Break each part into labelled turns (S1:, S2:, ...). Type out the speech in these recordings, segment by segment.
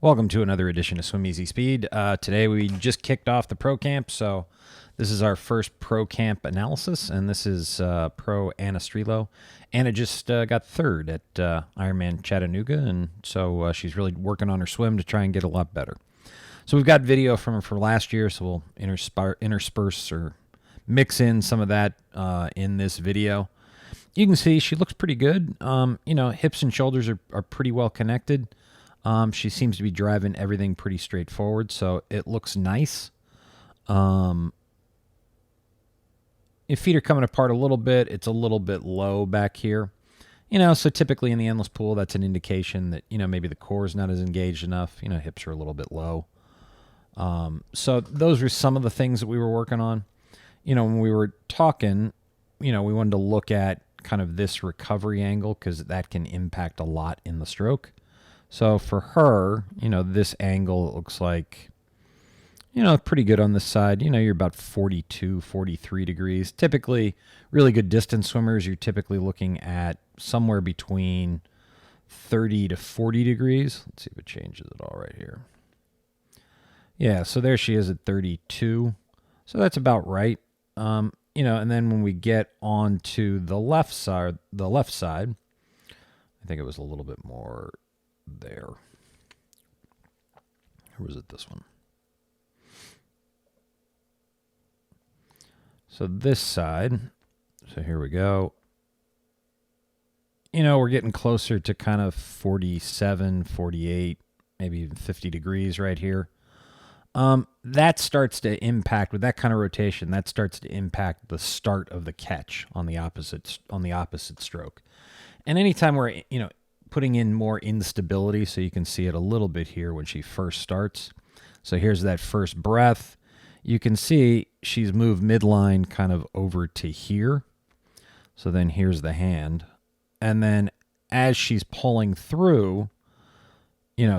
S1: Welcome to another edition of Swim Easy Speed. Today we just kicked off the pro camp, so this is our first pro camp analysis, and this is pro Anna Strelo. Anna just got third at Ironman Chattanooga, and so she's really working on her swim to try and get a lot better. So we've got video from her for last year, so we'll intersperse or mix in some of that in this video. You can see she looks pretty good. Hips and shoulders are pretty well connected. She seems to be driving everything pretty straightforward, so it looks nice. Your feet are coming apart a little bit. It's a little bit low back here. So typically in the endless pool, that's an indication that, maybe the core is not as engaged enough. Hips are a little bit low. So those were some of the things that we were working on. When we were talking, we wanted to look at kind of this recovery angle because that can impact a lot in the stroke. So for her, this angle looks like, pretty good on this side. You're about 42, 43 degrees. Typically, really good distance swimmers, you're typically looking at somewhere between 30 to 40 degrees. Let's see if it changes at all right here. Yeah, so there she is at 32. So that's about right. And then when we get onto the left side, I think it was a little bit more there. Or was it this one? So this side, so here we go. We're getting closer to kind of 47, 48, maybe even 50 degrees right here. That starts to impact, with that kind of rotation, that starts to impact the start of the catch on the opposite stroke. And anytime we're, putting in more instability, so you can see it a little bit here when she first starts. So here's that first breath. You can see she's moved midline kind of over to here. So then here's the hand. And then as she's pulling through,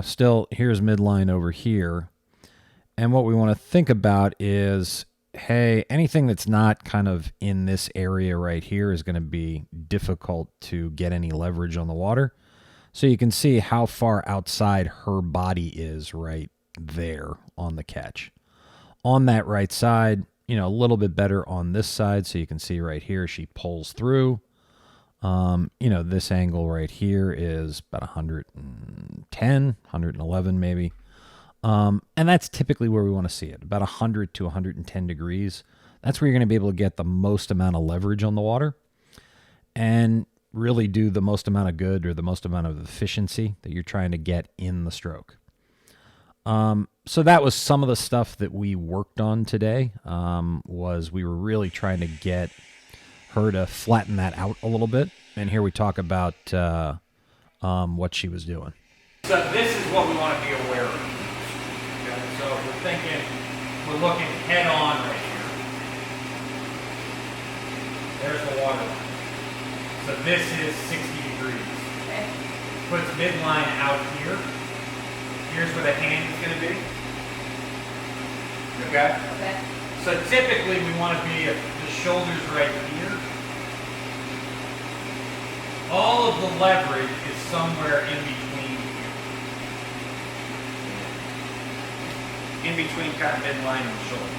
S1: still here's midline over here. And what we want to think about is, hey, anything that's not kind of in this area right here is going to be difficult to get any leverage on the water. So you can see how far outside her body is right there on the catch. On that right side, a little bit better on this side. So you can see right here, she pulls through. This angle right here is about 110, 111 maybe. And that's typically where we want to see it, about 100 to 110 degrees. That's where you're going to be able to get the most amount of leverage on the water and really do the most amount of good or the most amount of efficiency that you're trying to get in the stroke. So that was some of the stuff that we worked on today, was we were really trying to get her to flatten that out a little bit. And here we talk about what she was doing. So this is what we want to be aware of. Okay, so if we're looking head on right here. There's the water line. So this is 60 degrees. Okay. Puts midline out here. Here's where the hand is going to be. Okay? Okay. So typically we want to be at the shoulders right here. All of the leverage is somewhere in between here. In between kind of midline and the shoulder.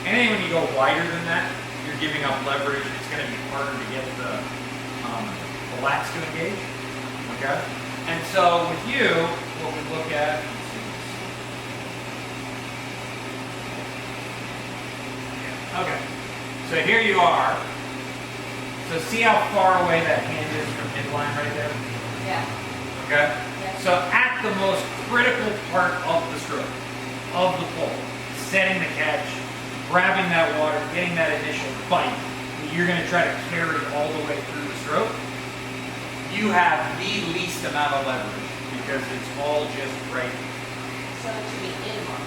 S1: Anything when you go wider than that, you're giving up leverage. It's going to be harder to get the lats to engage. Okay? And so with you, what we look at, okay, so here you are. So see how far away that hand is from midline right there? Yeah. Okay? Yeah. So at the most critical part of the stroke, of the pull, setting the catch, grabbing that water, getting that initial bite, you're going to try to carry all the way through the stroke. You have the least amount of leverage because it's all just right here.
S2: So it should be inward.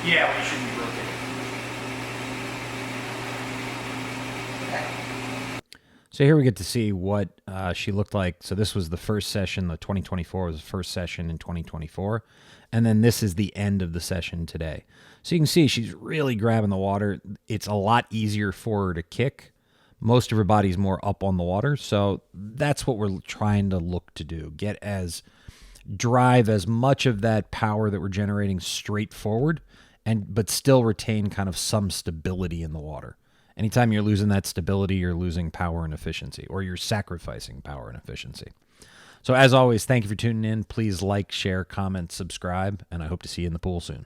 S1: Yeah, we should be rotating.
S2: Okay.
S1: So here we get to see what she looked like. So this was the first session. The 2024 was the first session in 2024. And then this is the end of the session today. So you can see she's really grabbing the water. It's a lot easier for her to kick. Most of her body's more up on the water. So that's what we're trying to look to do. Get as drive as much of that power that we're generating straight forward, but still retain kind of some stability in the water. Anytime you're losing that stability, you're losing power and efficiency, or you're sacrificing power and efficiency. So as always, thank you for tuning in. Please like, share, comment, subscribe, and I hope to see you in the pool soon.